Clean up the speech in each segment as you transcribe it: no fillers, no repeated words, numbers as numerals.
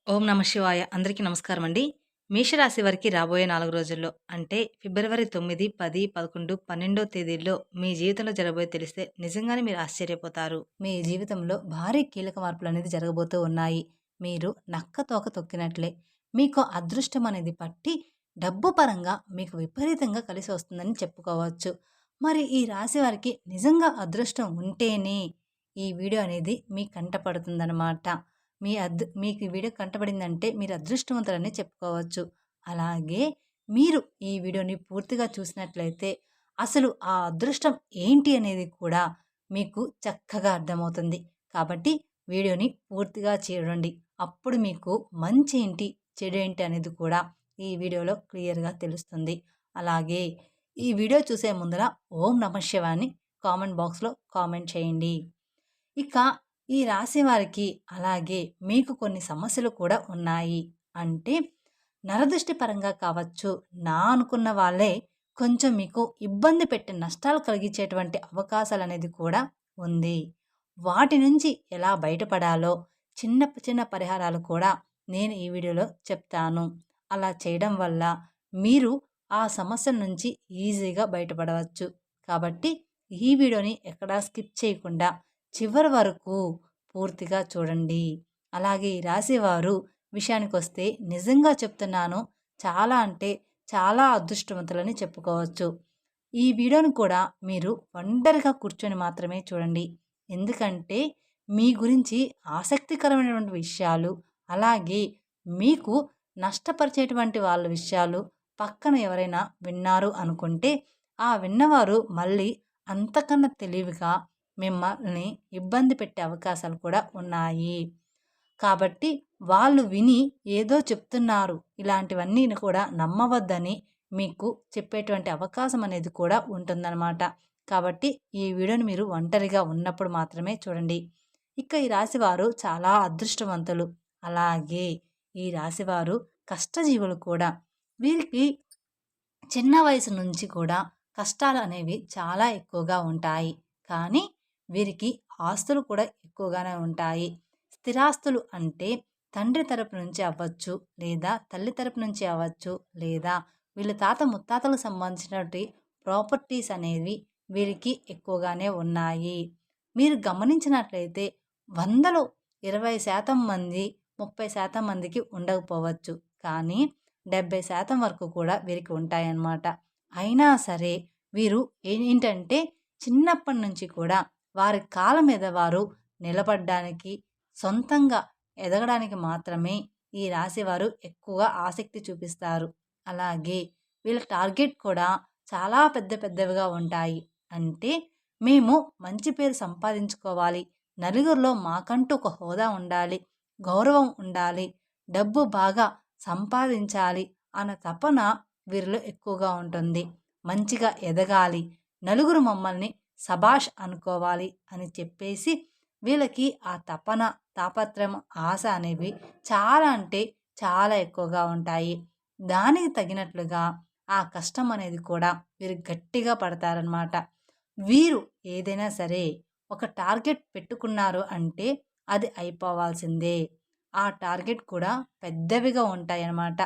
ఓం నమ శివాయ. అందరికీ నమస్కారం అండి. మేషరాశి వారికి రాబోయే 4 రోజుల్లో అంటే ఫిబ్రవరి 9, 10, 11, 12 తేదీల్లో మీ జీవితంలో జరగబోయేది తెలిస్తే నిజంగానే మీరు ఆశ్చర్యపోతారు. మీ జీవితంలో భారీ కీలక మార్పులనేది జరగబోతూ ఉన్నాయి. మీరు నక్క తోక తొక్కినట్లే మీకు అదృష్టం అనేది పట్టి డబ్బు పరంగా మీకు విపరీతంగా కలిసి వస్తుందని చెప్పుకోవచ్చు. మరి ఈ రాశి వారికి నిజంగా అదృష్టం ఉంటేనే ఈ వీడియో అనేది మీ కంట పడుతుందనమాట. మీకు ఈ వీడియో కంటపడిందంటే మీరు అదృష్టవంతులనే చెప్పుకోవచ్చు. అలాగే మీరు ఈ వీడియోని పూర్తిగా చూసినట్లయితే అసలు ఆ అదృష్టం ఏంటి అనేది కూడా మీకు చక్కగా అర్థమవుతుంది. కాబట్టి వీడియోని పూర్తిగా చూడండి. అప్పుడు మీకు మంచి ఏంటి, చెడు ఏంటి అనేది కూడా ఈ వీడియోలో క్లియర్‌గా తెలుస్తుంది. అలాగే ఈ వీడియో చూసే ముందర ఓం నమః శివాయ అని కామెంట్ బాక్స్‌లో కామెంట్ చేయండి. ఇక ఈ రాశి వారికి అలాగే మీకు కొన్ని సమస్యలు కూడా ఉన్నాయి. అంటే నరదృష్టి పరంగా కావచ్చు, నా అనుకున్న వాళ్ళే కొంచెం మీకు ఇబ్బంది పెట్టి నష్టాలు కలిగించేటువంటి అవకాశాలనేది కూడా ఉంది. వాటి నుంచి ఎలా బయటపడాలో చిన్న చిన్న పరిహారాలు కూడా నేను ఈ వీడియోలో చెప్తాను. అలా చేయడం వల్ల మీరు ఆ సమస్య నుంచి ఈజీగా బయటపడవచ్చు. కాబట్టి ఈ వీడియోని ఎక్కడా స్కిప్ చేయకుండా చివరి వరకు పూర్తిగా చూడండి. అలాగే ఈ రాశివారు విషయానికొస్తే నిజంగా చెప్తున్నాను, చాలా అంటే చాలా అదృష్టవంతులని చెప్పుకోవచ్చు. ఈ వీడియోని కూడా మీరు ఒంటరిగా కూర్చొని మాత్రమే చూడండి. ఎందుకంటే మీ గురించి ఆసక్తికరమైనటువంటి విషయాలు, అలాగే మీకు నష్టపరిచేటువంటి వాళ్ళ విషయాలు పక్కన ఎవరైనా విన్నారు అనుకుంటే, ఆ విన్నవారు మళ్ళీ అంతకన్నా తెలివిగా మిమ్మల్ని ఇబ్బంది పెట్టే అవకాశాలు కూడా ఉన్నాయి. కాబట్టి వాళ్ళు విని ఏదో చెప్తున్నారు, ఇలాంటివన్నీ కూడా నమ్మవద్దని మీకు చెప్పేటువంటి అవకాశం అనేది కూడా ఉంటుందన్నమాట. కాబట్టి ఈ వీడియోని మీరు ఒంటరిగా ఉన్నప్పుడు మాత్రమే చూడండి. ఇక ఈ రాశివారు చాలా అదృష్టవంతులు. అలాగే ఈ రాశివారు కష్టజీవులు కూడా. వీరికి చిన్న వయసు నుంచి కూడా కష్టాలు అనేవి చాలా ఎక్కువగా ఉంటాయి. కానీ వీరికి ఆస్తులు కూడా ఎక్కువగానే ఉంటాయి. స్థిరాస్తులు అంటే తండ్రి తరపు నుంచి అవ్వచ్చు, లేదా తల్లి తరపు నుంచి అవ్వచ్చు, లేదా వీళ్ళ తాత ముత్తాతలకు సంబంధించినటువంటి ప్రాపర్టీస్ అనేవి వీరికి ఎక్కువగానే ఉన్నాయి. మీరు గమనించినట్లయితే 100లో 20% మంది, 30% మందికి ఉండకపోవచ్చు. కానీ 70% వరకు కూడా వీరికి ఉంటాయన్నమాట. అయినా సరే వీరు ఏంటంటే చిన్నప్పటి నుంచి కూడా వారి కాళ్ళ మీద వారు నిలబడ్డానికి, సొంతంగా ఎదగడానికి మాత్రమే ఈ రాశివారు ఎక్కువగా ఆసక్తి చూపిస్తారు. అలాగే వీళ్ళ టార్గెట్ కూడా చాలా పెద్ద పెద్దవిగా ఉంటాయి. అంటే మేము మంచి పేరు సంపాదించుకోవాలి, నలుగురిలో మాకంటూ ఒక హోదా ఉండాలి, గౌరవం ఉండాలి, డబ్బు బాగా సంపాదించాలి అన్న తపన వీరిలో ఎక్కువగా ఉంటుంది. మంచిగా ఎదగాలి, నలుగురు మమ్మల్ని సబాష్ అనుకోవాలి అని చెప్పేసి వీళ్ళకి ఆ తపన, తాపత్రయం, ఆశ అనేవి చాలా అంటే చాలా ఎక్కువగా ఉంటాయి. దానికి తగినట్లుగా ఆ కష్టం అనేది కూడా వీరు గట్టిగా పడతారనమాట. వీరు ఏదైనా సరే ఒక టార్గెట్ పెట్టుకున్నారు అంటే అది అయిపోవాల్సిందే. ఆ టార్గెట్ కూడా పెద్దవిగా ఉంటాయన్నమాట.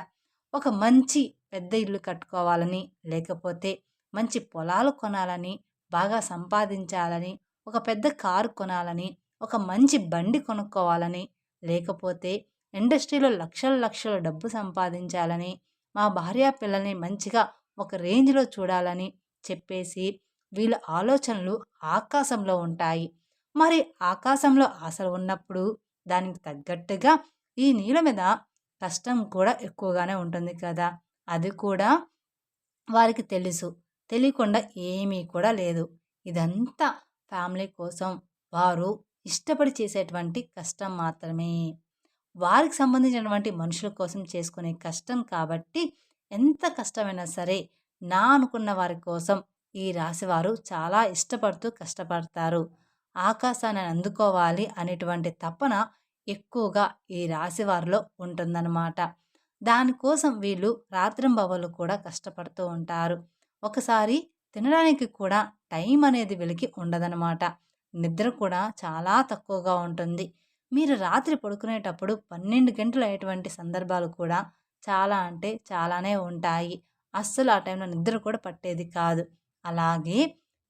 ఒక మంచి పెద్ద ఇల్లు కట్టుకోవాలని, లేకపోతే మంచి పొలాలు కొనాలని, బాగా సంపాదించాలని, ఒక పెద్ద కారు కొనాలని, ఒక మంచి బండి కొనుక్కోవాలని, లేకపోతే ఇండస్ట్రీలో లక్షల లక్షల డబ్బు సంపాదించాలని, మా భార్య పిల్లల్ని మంచిగా ఒక రేంజ్‌లో చూడాలని చెప్పేసి వీళ్ళ ఆలోచనలు ఆకాశంలో ఉంటాయి. మరి ఆకాశంలో ఆశలు ఉన్నప్పుడు దానికి తగ్గట్టుగా ఈ నీళ్ళ మీద కష్టం కూడా ఎక్కువగానే ఉంటుంది కదా! అది కూడా వారికి తెలుసు. తెలియకుండా ఏమీ కూడా లేదు. ఇదంతా ఫ్యామిలీ కోసం వారు ఇష్టపడి చేసేటువంటి కష్టం మాత్రమే. వారికి సంబంధించినటువంటి మనుషుల కోసం చేసుకునే కష్టం కాబట్టి ఎంత కష్టమైనా సరే నా అనుకున్న వారి కోసం ఈ రాశివారు చాలా ఇష్టపడుతూ కష్టపడతారు. ఆకాశాన్ని అందుకోవాలి అనేటువంటి తపన ఎక్కువగా ఈ రాశివారిలో ఉంటుందన్నమాట. దానికోసం వీళ్ళు రాత్రింబవళ్ళు కూడా కష్టపడుతూ ఉంటారు. ఒకసారి తినడానికి కూడా టైం అనేది వీళ్ళకి ఉండదనమాట. నిద్ర కూడా చాలా తక్కువగా ఉంటుంది. మీరు రాత్రి పడుకునేటప్పుడు 12 గంటలు అయ్యేటువంటి సందర్భాలు కూడా చాలా అంటే చాలానే ఉంటాయి. అస్సలు ఆ టైంలో నిద్ర కూడా పట్టేది కాదు. అలాగే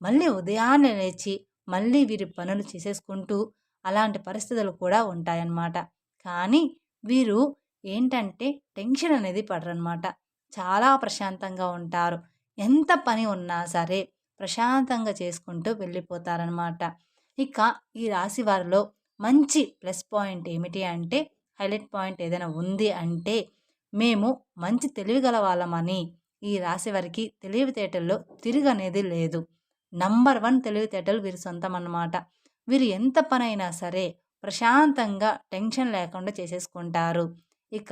మళ్ళీ ఉదయాన్నే లేచి మళ్ళీ వీరి పనులు చేసేసుకుంటూ అలాంటి పరిస్థితులు కూడా ఉంటాయన్నమాట. కానీ వీరు ఏంటంటే టెన్షన్ అనేది పడరనమాట. చాలా ప్రశాంతంగా ఉంటారు. ఎంత పని ఉన్నా సరే ప్రశాంతంగా చేసుకుంటూ వెళ్ళిపోతారనమాట. ఇక ఈ రాశి వారిలో మంచి ప్లస్ పాయింట్ ఏమిటి అంటే, హైలైట్ పాయింట్ ఏదైనా ఉంది అంటే, మేము మంచి తెలివిగల వాళ్ళమని ఈ రాశి వారికి తెలివితేటల్లో తిరుగనేది లేదు. నంబర్ 1 తెలివితేటలు వీరి సొంతం అన్నమాట. వీరు ఎంత పనైనా సరే ప్రశాంతంగా టెన్షన్ లేకుండా చేసేసుకుంటారు. ఇక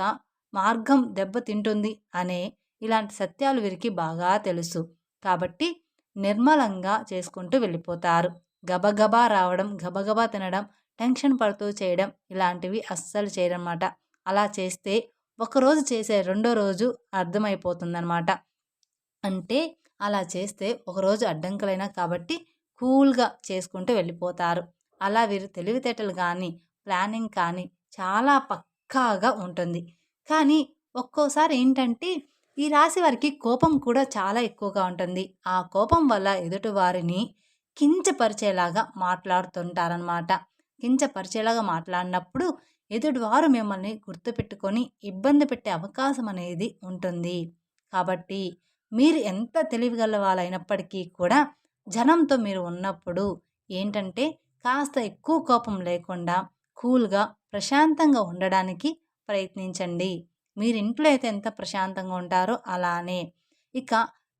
మార్గం దెబ్బతింటుంది అనే ఇలాంటి సత్యాలు వీరికి బాగా తెలుసు. కాబట్టి నిర్మలంగా చేసుకుంటూ వెళ్ళిపోతారు. గబగబా రావడం, గబగబా తినడం, టెన్షన్ పడుతూ చేయడం ఇలాంటివి అస్సలు చేయరనమాట. అలా చేస్తే ఒకరోజు చేసే రెండో రోజు అర్థమైపోతుందనమాట. అంటే అలా చేస్తే ఒకరోజు అడ్డంకులైనా కాబట్టి కూల్‌గా చేసుకుంటూ వెళ్ళిపోతారు. అలా వీరు తెలివితేటలు గానీ, ప్లానింగ్ కానీ చాలా పక్కాగా ఉంటుంది. కానీ ఒక్కోసారి ఏంటంటే ఈ రాశి వారికి కోపం కూడా చాలా ఎక్కువగా ఉంటుంది. ఆ కోపం వల్ల ఎదుటి వారిని కించపరిచేలాగా మాట్లాడుతుంటారనమాట. కించపరిచేలాగా మాట్లాడినప్పుడు ఎదుటివారు మిమ్మల్ని గుర్తుపెట్టుకొని ఇబ్బంది పెట్టే అవకాశం అనేది ఉంటుంది. కాబట్టి మీరు ఎంత తెలివిగల వాళ్ళైనప్పటికీ కూడా జనంతో మీరు ఉన్నప్పుడు ఏంటంటే కాస్త ఎక్కువ కోపం లేకుండా కూల్‌గా, ప్రశాంతంగా ఉండడానికి ప్రయత్నించండి. మీరు ఇంట్లో అయితే ఎంత ప్రశాంతంగా ఉంటారో అలానే. ఇక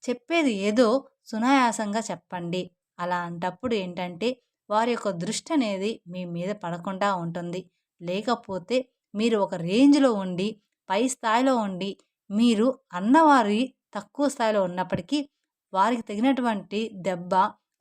చెప్పేది ఏదో సునాయాసంగా చెప్పండి. అలాంటప్పుడు ఏంటంటే వారి యొక్క దృష్టి అనేది మీ మీద పడకుండా ఉంటుంది. లేకపోతే మీరు ఒక రేంజ్‌లో ఉండి, పై స్థాయిలో ఉండి, మీరు అన్నవారి తక్కువ స్థాయిలో ఉన్నప్పటికీ వారికి తగినటువంటి దెబ్బ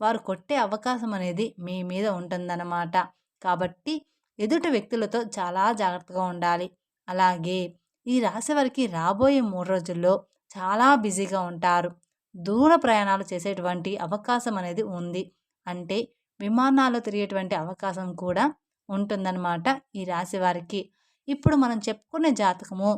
వారు కొట్టే అవకాశం అనేది మీ మీద ఉంటుందన్నమాట. కాబట్టి ఎదుటి వ్యక్తులతో చాలా జాగ్రత్తగా ఉండాలి. అలాగే ఈ రాశి వారికి రాబోయే 3 రోజుల్లో చాలా బిజీగా ఉంటారు. దూర ప్రయాణాలు చేసేటువంటి అవకాశం అనేది ఉంది. అంటే విమానాల్లో తిరిగేటువంటి అవకాశం కూడా ఉంటుందన్నమాట ఈ రాశి వారికి. ఇప్పుడు మనం చెప్పుకునే జాతకము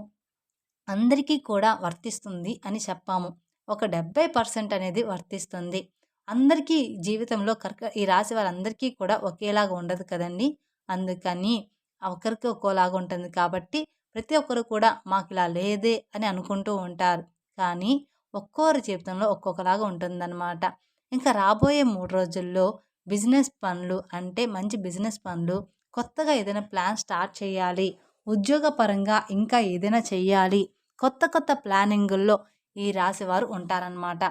అందరికీ కూడా వర్తిస్తుంది అని చెప్పాము. ఒక 70% అనేది వర్తిస్తుంది. అందరికీ జీవితంలో ఈ రాశి వారందరికీ కూడా ఒకేలాగా ఉండదు కదండీ! అందుకని ఒకరికి ఒక్కోలాగా ఉంటుంది కాబట్టి ప్రతి ఒక్కరు కూడా మాకిలా లేదే అని అనుకుంటూ ఉంటారు. కానీ ఒక్కోరి జీవితంలో ఒక్కొక్కలాగా ఉంటుందన్నమాట. ఇంకా రాబోయే 3 రోజుల్లో బిజినెస్ పనులు అంటే మంచి బిజినెస్ పనులు, కొత్తగా ఏదైనా ప్లాన్ స్టార్ట్ చేయాలి, ఉద్యోగపరంగా ఇంకా ఏదైనా చెయ్యాలి, కొత్త కొత్త ప్లానింగుల్లో ఈ రాశివారు ఉంటారనమాట.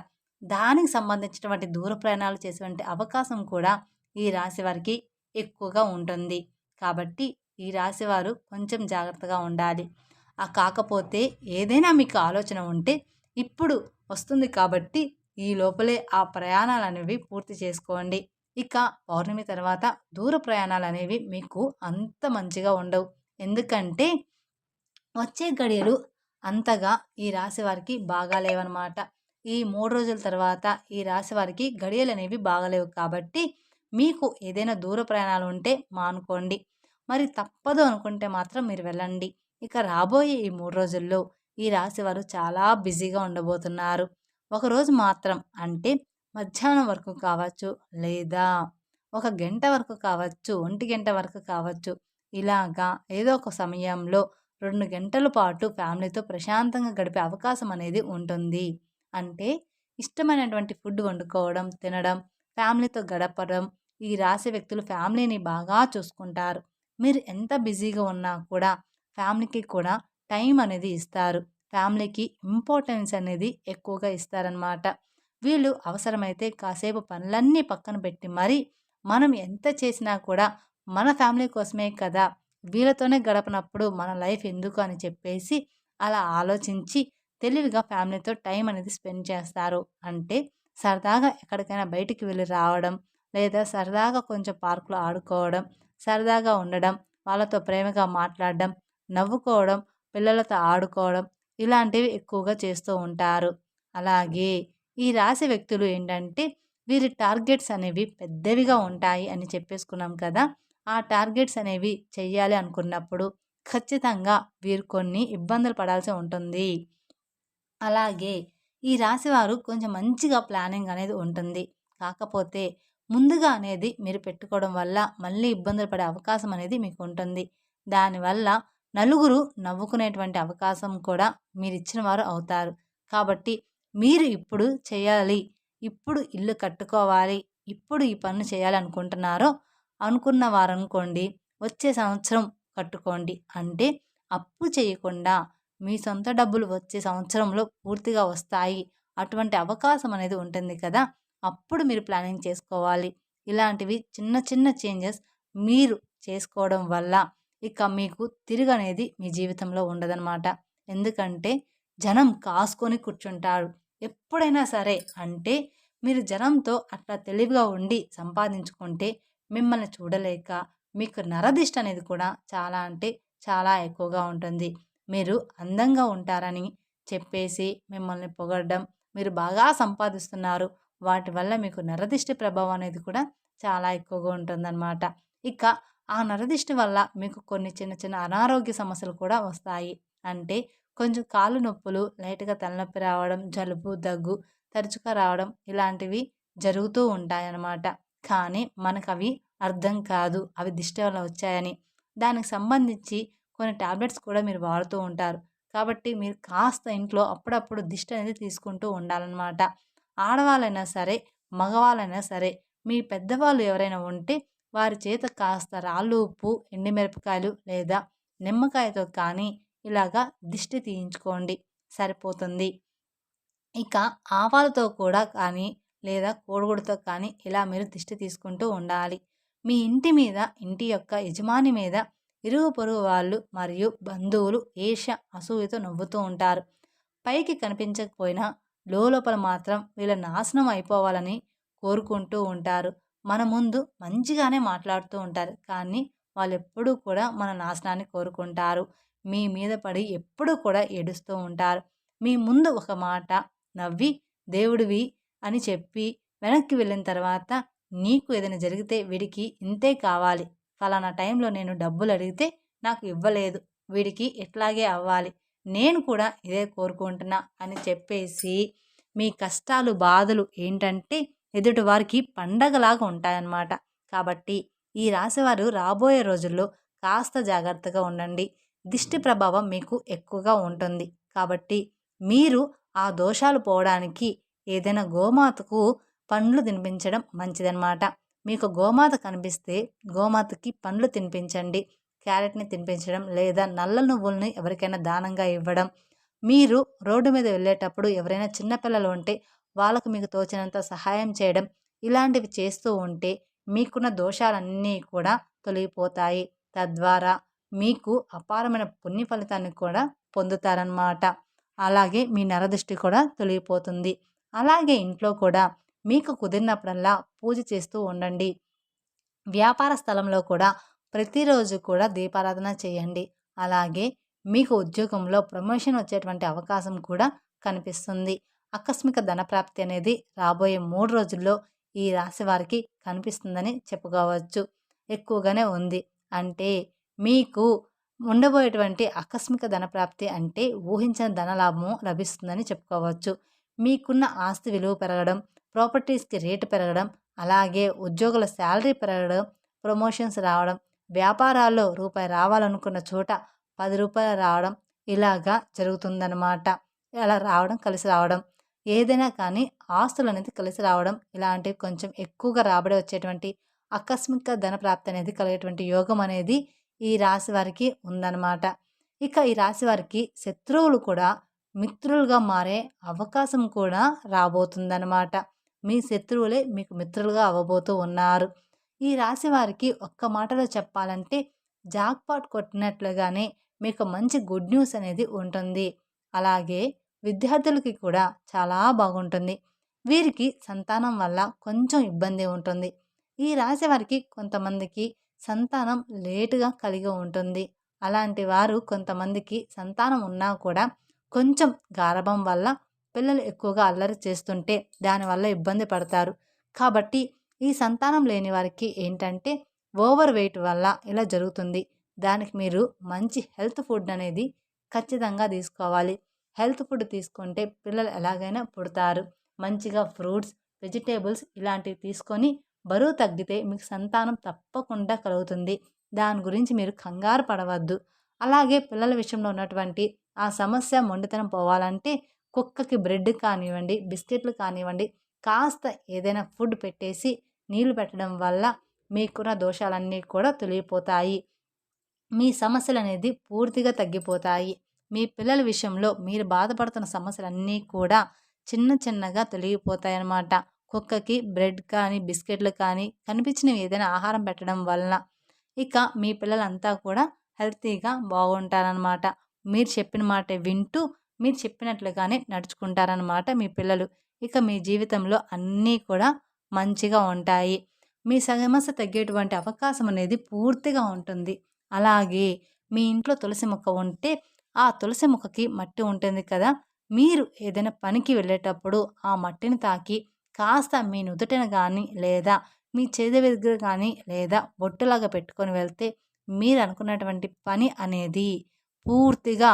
దానికి సంబంధించినటువంటి దూర ప్రయాణాలు చేసేటువంటి అవకాశం కూడా ఈ రాశి వారికి ఎక్కువగా ఉంటుంది. కాబట్టి ఈ రాశివారు కొంచెం జాగ్రత్తగా ఉండాలి. కాకపోతే ఏదైనా మీకు ఆలోచన ఉంటే ఇప్పుడు వస్తుంది కాబట్టి ఈ లోపలే ఆ ప్రయాణాలనేవి పూర్తి చేసుకోండి. ఇక పౌర్ణమి తర్వాత దూర ప్రయాణాలనేవి మీకు అంత మంచిగా ఉండవు. ఎందుకంటే వచ్చే గడియలు అంతగా ఈ రాశి వారికి బాగాలేవనమాట. ఈ 3 రోజుల తర్వాత ఈ రాశి వారికి గడియలనేవి బాగాలేవు కాబట్టి మీకు ఏదైనా దూర ప్రయాణాలు ఉంటే మానుకోండి. మరి తప్పదు అనుకుంటే మాత్రం మీరు వెళ్ళండి. ఇక రాబోయే ఈ 3 రోజుల్లో ఈ రాశి వారు చాలా బిజీగా ఉండబోతున్నారు. ఒకరోజు మాత్రం అంటే మధ్యాహ్నం వరకు కావచ్చు, లేదా ఒక గంట వరకు కావచ్చు, ఒంటి గంట వరకు కావచ్చు. ఇలాగా ఏదో ఒక సమయంలో 2 గంటల పాటు ఫ్యామిలీతో ప్రశాంతంగా గడిపే అవకాశం అనేది ఉంటుంది. అంటే ఇష్టమైనటువంటి ఫుడ్ వండుకోవడం, తినడం, ఫ్యామిలీతో గడపడం. ఈ రాశి వ్యక్తులు ఫ్యామిలీని బాగా చూసుకుంటారు. మీరు ఎంత బిజీగా ఉన్నా కూడా ఫ్యామిలీకి కూడా టైం అనేది ఇస్తారు. ఫ్యామిలీకి ఇంపార్టెన్స్ అనేది ఎక్కువగా ఇస్తారనమాట. వీళ్ళు అవసరమైతే కాసేపు పనులన్నీ పక్కన పెట్టి మరి మనం ఎంత చేసినా కూడా మన ఫ్యామిలీ కోసమే కదా! వీళ్ళతోనే గడపనప్పుడు మన లైఫ్ ఎందుకు అని చెప్పేసి అలా ఆలోచించి తెలివిగా ఫ్యామిలీతో టైం అనేది స్పెండ్ చేస్తారు. అంటే సరదాగా ఎక్కడికైనా బయటికి వెళ్ళి రావడం, లేదా సరదాగా కొంచెం పార్క్‌లో ఆడుకోవడం, సరదాగా ఉండడం, వాళ్ళతో ప్రేమగా మాట్లాడడం, నవ్వుకోవడం, పిల్లలతో ఆడుకోవడం ఇలాంటివి ఎక్కువగా చేస్తూ ఉంటారు. అలాగే ఈ రాశి వ్యక్తులు ఏంటంటే వీరి టార్గెట్స్ అనేవి పెద్దవిగా ఉంటాయి అని చెప్పేసుకున్నాం కదా! ఆ టార్గెట్స్ అనేవి చెయ్యాలి అనుకున్నప్పుడు ఖచ్చితంగా వీరు కొన్ని ఇబ్బందులు పడాల్సి ఉంటుంది. అలాగే ఈ రాశివారు కొంచెం మంచిగా ప్లానింగ్ అనేది ఉంటుంది. కాకపోతే ముందుగా అనేది మీరు పెట్టుకోవడం వల్ల మళ్ళీ ఇబ్బందులు పడే అవకాశం అనేది మీకు ఉంటుంది. దానివల్ల నలుగురు నవ్వుకునేటువంటి అవకాశం కూడా మీరిచ్చిన వారు అవుతారు. కాబట్టి మీరు ఇప్పుడు చేయాలి, ఇప్పుడు ఇల్లు కట్టుకోవాలి, ఇప్పుడు ఈ పనులు చేయాలి అనుకున్న వారనుకోండి, వచ్చే సంవత్సరం కట్టుకోండి. అంటే అప్పు చేయకుండా మీ సొంత డబ్బులు వచ్చే సంవత్సరంలో పూర్తిగా వస్తాయి. అటువంటి అవకాశం అనేది ఉంటుంది కదా! అప్పుడు మీరు ప్లానింగ్ చేసుకోవాలి. ఇలాంటివి చిన్న చిన్న చేంజెస్ మీరు చేసుకోవడం వల్ల ఇక మీకు తిరుగనేది మీ జీవితంలో ఉండదనమాట. ఎందుకంటే జనం కాసుకొని కూర్చుంటారు. ఎప్పుడైనా సరే అంటే మీరు జనంతో అట్లా తెలివిగా ఉండి సంపాదించుకుంటే మిమ్మల్ని చూడలేక మీకు నరదిష్టి అనేది కూడా చాలా అంటే చాలా ఎక్కువగా ఉంటుంది. మీరు అందంగా ఉంటారని చెప్పేసి మిమ్మల్ని పొగడడం, మీరు బాగా సంపాదిస్తున్నారు, వాటి వల్ల మీకు నరదిష్టి ప్రభావం అనేది కూడా చాలా ఎక్కువగా ఉంటుందన్నమాట. ఇక ఆ నరదిష్టి వల్ల మీకు కొన్ని చిన్న చిన్న అనారోగ్య సమస్యలు కూడా వస్తాయి. అంటే కొంచెం కాళ్ళు నొప్పులు, లైట్‌గా తలనొప్పి రావడం, జలుబు, దగ్గు తరచుగా రావడం ఇలాంటివి జరుగుతూ ఉంటాయన్నమాట. కానీ మనకవి అర్థం కాదు. అవి దిష్టి వల్ల వచ్చాయని. దానికి సంబంధించి కొన్ని టాబ్లెట్స్ కూడా మీరు వాడుతూ ఉంటారు. కాబట్టి మీరు కాస్త ఇంట్లో అప్పుడప్పుడు దిష్టి అనేది తీసుకుంటూ ఉండాలన్నమాట. ఆడవాళ్ళైనా సరే, మగవాళ్ళైనా సరే, మీ పెద్దవాళ్ళు ఎవరైనా ఉంటే వారి చేత కాస్త రాళ్ళు ఉప్పు, ఎండుమిరపకాయలు లేదా నిమ్మకాయతో కానీ ఇలాగా దిష్టి తీయించుకోండి, సరిపోతుంది. ఇక ఆవాలతో కూడా కానీ లేదా కోడిగుడ్డుతో కానీ ఇలా మీరు దిష్టి తీసుకుంటూ ఉండాలి. మీ ఇంటి మీద, ఇంటి యొక్క యజమాని మీద ఇరుగు పొరుగు వాళ్ళు మరియు బంధువులు ఈర్ష్య, అసూయతో నవ్వుతూ ఉంటారు. పైకి కనిపించకపోయినా లోపల మాత్రం వీళ్ళ నాశనం అయిపోవాలని కోరుకుంటూ ఉంటారు. మన ముందు మంచిగానే మాట్లాడుతూ ఉంటారు. కానీ వాళ్ళెప్పుడూ కూడా మన నాశనాన్ని కోరుకుంటారు. మీ మీద పడి ఎప్పుడూ కూడా ఏడుస్తూ ఉంటారు. మీ ముందు ఒక మాట నవ్వి దేవుడివి అని చెప్పి వెనక్కి వెళ్ళిన తర్వాత నీకు ఏదైనా జరిగితే వీడికి ఇంతే కావాలి, ఫలానా టైంలో నేను డబ్బులు అడిగితే నాకు ఇవ్వలేదు, వీడికి ఇట్లాగే అవ్వాలి, నేను కూడా ఇదే కోరుకుంటున్నా అని చెప్పేసి మీ కష్టాలు బాధలు ఏంటంటే ఎదుటివారికి పండగలాగా ఉంటాయన్నమాట. కాబట్టి ఈ రాశివారు రాబోయే రోజుల్లో కాస్త జాగ్రత్తగా ఉండండి. దిష్టి ప్రభావం మీకు ఎక్కువగా ఉంటుంది. కాబట్టి మీరు ఆ దోషాలు పోవడానికి ఏదైనా గోమాతకు పండ్లు తినిపించడం మంచిదన్నమాట. మీకు గోమాత కనిపిస్తే గోమాతకి పండ్లు తినిపించండి. క్యారెట్‌ని తినిపించడం లేదా నల్ల నువ్వుల్ని ఎవరికైనా దానంగా ఇవ్వడం. మీరు రోడ్డు మీద వెళ్ళేటప్పుడు ఎవరైనా చిన్న పిల్లలు ఉంటే వాళ్ళకు మీకు తోచినంత సహాయం చేయడం. ఇలాంటివి చేస్తూ ఉంటే మీకున్న దోషాలన్నీ కూడా తొలగిపోతాయి. తద్వారా మీకు అపారమైన పుణ్య ఫలితాన్ని కూడా పొందుతారన్నమాట. అలాగే మీ నరదృష్టి కూడా తొలగిపోతుంది. అలాగే ఇంట్లో కూడా మీకు కుదిరినప్పుడల్లా పూజ చేస్తూ ఉండండి. వ్యాపార స్థలంలో కూడా ప్రతిరోజు కూడా దీపారాధన చేయండి. అలాగే మీకు ఉద్యోగంలో ప్రమోషన్ వచ్చేటువంటి అవకాశం కూడా కనిపిస్తుంది. ఆకస్మిక ధనప్రాప్తి అనేది రాబోయే 3 రోజుల్లో ఈ రాశి వారికి కనిపిస్తుందని చెప్పుకోవచ్చు. ఎక్కువగానే ఉంది. అంటే మీకు ఉండబోయేటువంటి ఆకస్మిక ధనప్రాప్తి అంటే ఊహించని ధనలాభము లభిస్తుందని చెప్పుకోవచ్చు. మీకున్న ఆస్తి విలువ పెరగడం, ప్రాపర్టీస్‌కి రేటు పెరగడం, అలాగే ఉద్యోగుల శాలరీ పెరగడం, ప్రమోషన్స్ రావడం, వ్యాపారాల్లో రూపాయి రావాలనుకున్న చోట రూ. 10 రావడం ఇలాగా జరుగుతుందనమాట. అలా రావడం, కలిసి రావడం. ఏదైనా కానీ ఆస్తులనేది కలిసి రావడం ఇలాంటివి కొంచెం ఎక్కువగా రాబడి వచ్చేటువంటి ఆకస్మిక ధనప్రాప్తి అనేది కలిగేటువంటి యోగం అనేది ఈ రాశి వారికి ఉందన్నమాట. ఇక ఈ రాశి వారికి శత్రువులు కూడా మిత్రులుగా మారే అవకాశం కూడా రాబోతుందన్నమాట. మీ శత్రువులే మీకు మిత్రులుగా అవ్వబోతూ ఉన్నారు. ఈ రాశి వారికి ఒక్క మాటలో చెప్పాలంటే జాక్‌పాట్ కొట్టినట్లుగానే మీకు మంచి గుడ్ న్యూస్ అనేది ఉంటుంది. అలాగే విద్యార్థులకి కూడా చాలా బాగుంటుంది. వీరికి సంతానం వల్ల కొంచెం ఇబ్బంది ఉంటుంది. ఈ రాశి వారికి కొంతమందికి సంతానం లేటుగా కలిగి ఉంటుంది. అలాంటి వారు కొంతమందికి సంతానం ఉన్నా కూడా కొంచెం గారాబం వల్ల పిల్లలు ఎక్కువగా అల్లరి చేస్తుంటే దానివల్ల ఇబ్బంది పడతారు. కాబట్టి ఈ సంతానం లేని వారికి ఏంటంటే ఓవర్ వెయిట్ వల్ల ఇలా జరుగుతుంది. దానికి మీరు మంచి హెల్త్ ఫుడ్ అనేది ఖచ్చితంగా తీసుకోవాలి. హెల్త్ ఫుడ్ తీసుకుంటే పిల్లలు ఎలాగైనా పుడతారు. మంచిగా ఫ్రూట్స్, వెజిటేబుల్స్ ఇలాంటివి తీసుకొని బరువు తగ్గితే మీకు సంతానం తప్పకుండా కలుగుతుంది. దాని గురించి మీరు కంగారు పడవద్దు. అలాగే పిల్లల విషయంలో ఉన్నటువంటి ఆ సమస్య మొండితనం పోవాలంటే కుక్కకి బ్రెడ్ కానివ్వండి, బిస్కెట్లు కానివ్వండి, కాస్త ఏదైనా ఫుడ్ పెట్టేసి నీళ్లు పెట్టడం వల్ల మీకున్న దోషాలన్నీ కూడా తొలగిపోతాయి. మీ సమస్యలనేది పూర్తిగా తగ్గిపోతాయి. మీ పిల్లల విషయంలో మీరు బాధపడుతున్న సమస్యలన్నీ కూడా చిన్న చిన్నగా తొలగిపోతాయన్నమాట. కుక్కకి బ్రెడ్ కానీ, బిస్కెట్లు కానీ కనిపించినవి ఏదైనా ఆహారం పెట్టడం వలన ఇక మీ పిల్లలంతా కూడా హెల్తీగా బాగుంటారనమాట. మీరు చెప్పిన మాట వింటూ మీరు చెప్పినట్లుగానే నడుచుకుంటారనమాట మీ పిల్లలు. ఇక మీ జీవితంలో అన్నీ కూడా మంచిగా ఉంటాయి. మీ సమస్య తగ్గేటువంటి అవకాశం అనేది పూర్తిగా ఉంటుంది. అలాగే మీ ఇంట్లో తులసి మొక్క ఉంటే ఆ తులసి మొక్కకి మట్టి ఉంటుంది కదా, మీరు ఏదైనా పనికి వెళ్ళేటప్పుడు ఆ మట్టిని తాకి కాస్త మీ నుదుటిన కానీ లేదా మీ చేతి దగ్గర కానీ లేదా బొట్టులాగా పెట్టుకొని వెళ్తే మీరు అనుకున్నటువంటి పని అనేది పూర్తిగా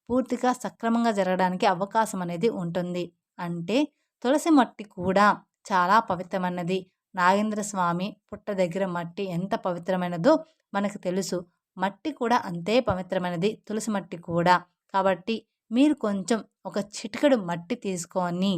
పూర్తిగా సక్రమంగా జరగడానికి అవకాశం అనేది ఉంటుంది. అంటే తులసి మట్టి కూడా చాలా పవిత్రమైనది. నాగేంద్ర స్వామి పుట్ట దగ్గర మట్టి ఎంత పవిత్రమైనదో మనకు తెలుసు. మట్టి కూడా అంతే పవిత్రమైనది, తులసి మట్టి కూడా. కాబట్టి మీరు కొంచెం ఒక చిటికెడు మట్టి తీసుకొని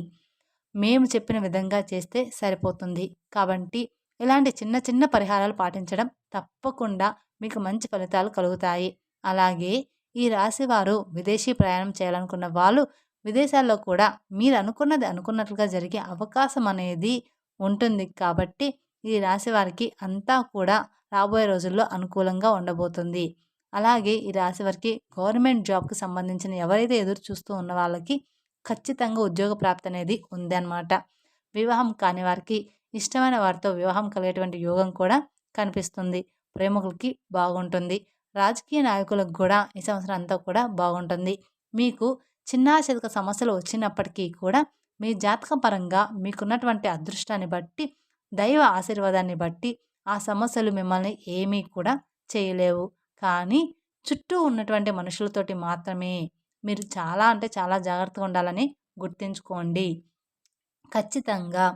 మేము చెప్పిన విధంగా చేస్తే సరిపోతుంది. కాబట్టి ఇలాంటి చిన్న చిన్న పరిహారాలు పాటించడం తప్పకుండా మీకు మంచి ఫలితాలు కలుగుతాయి. అలాగే ఈ రాశివారు విదేశీ ప్రయాణం చేయాలనుకున్న వాళ్ళు విదేశాల్లో కూడా మీరు అనుకున్నది అనుకున్నట్లుగా జరిగే అవకాశం అనేది ఉంటుంది. కాబట్టి ఈ రాశి వారికి అంతా కూడా రాబోయే రోజుల్లో అనుకూలంగా ఉండబోతుంది. అలాగే ఈ రాశి వారికి గవర్నమెంట్ జాబ్కి సంబంధించిన ఎవరైతే ఎదురు చూస్తూ ఉన్న వాళ్ళకి ఖచ్చితంగా ఉద్యోగ ప్రాప్తి అనేది ఉందన్నమాట. వివాహం కాని వారికి ఇష్టమైన వారితో వివాహం కలిగేటువంటి యోగం కూడా కనిపిస్తుంది. ప్రేమికులకి బాగుంటుంది. రాజకీయ నాయకులకు కూడా ఈ సంవత్సరం అంతా కూడా బాగుంటుంది. మీకు చిన్న చితక సమస్యలు వచ్చినప్పటికీ కూడా మీ జాతక పరంగా మీకున్నటువంటి అదృష్టాన్ని బట్టి, దైవ ఆశీర్వాదాన్ని బట్టి ఆ సమస్యలు మిమ్మల్ని ఏమీ కూడా చేయలేవు. కానీ చుట్టూ ఉన్నటువంటి మనుషులతోటి మాత్రమే మీరు చాలా అంటే చాలా జాగ్రత్తగా ఉండాలని గుర్తుంచుకోండి. ఖచ్చితంగా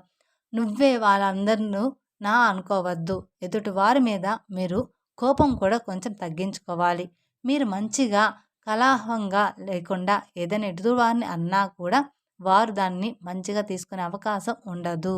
నువ్వే వాళ్ళందరినూ నా అనుకోవద్దు. ఎదుటి వారి మీద మీరు కోపం కూడా కొంచెం తగ్గించుకోవాలి. మీరు మంచిగా కలహంగా లేకుండా ఏదైనా ఎదుటివారిని అన్నా కూడా వారు దాన్ని మంచిగా తీసుకునే అవకాశం ఉండదు.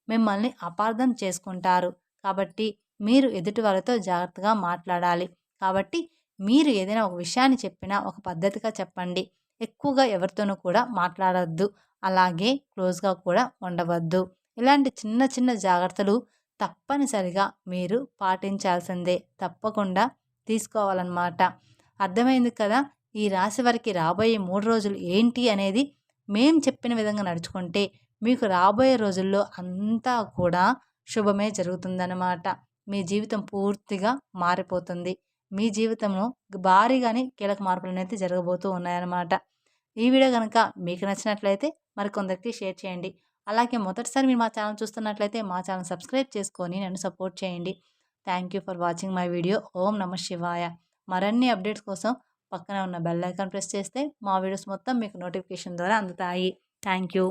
మిమ్మల్ని అపార్థం చేసుకుంటారు. కాబట్టి మీరు ఎదుటి వాళ్ళతో జాగ్రత్తగా మాట్లాడాలి. కాబట్టి మీరు ఏదైనా ఒక విషయాన్ని చెప్పినా ఒక పద్ధతిగా చెప్పండి. ఎక్కువగా ఎవరితోనూ కూడా మాట్లాడొద్దు. అలాగే క్లోజ్గా కూడా ఉండవద్దు. ఇలాంటి చిన్న చిన్న జాగ్రత్తలు తప్పనిసరిగా మీరు పాటించాల్సిందే. తప్పకుండా తీసుకోవాలన్నమాట. అర్థమైంది కదా? ఈ రాశి వారికి రాబోయే 3 రోజులు ఏంటి అనేది మేం చెప్పిన విధంగా నడుచుకుంటే మీకు రాబోయే రోజుల్లో అంతా కూడా శుభమే జరుగుతుందన్నమాట. మీ జీవితం పూర్తిగా మారిపోతుంది. మీ జీవితంలో భారీగానే కీలక మార్పులు అనేది జరగబోతూ ఉన్నాయన్నమాట. ఈ వీడియో కనుక మీకు నచ్చినట్లయితే మరికొందరికి షేర్ చేయండి. అలాగే మొదటిసారి మీరు మా ఛానల్ చూస్తున్నట్లయితే మా ఛానల్ సబ్స్క్రైబ్ చేసుకొని నన్ను సపోర్ట్ చేయండి. Thank you for watching my video. ఓం నమః శివాయ. మరిన్ని అప్డేట్స్ కోసం పక్కన ఉన్న బెల్ ఐకాన్ ప్రెస్ చేస్తే మా వీడియోస్ మొత్తం మీకు నోటిఫికేషన్ ద్వారా అందుతాయి. Thank you.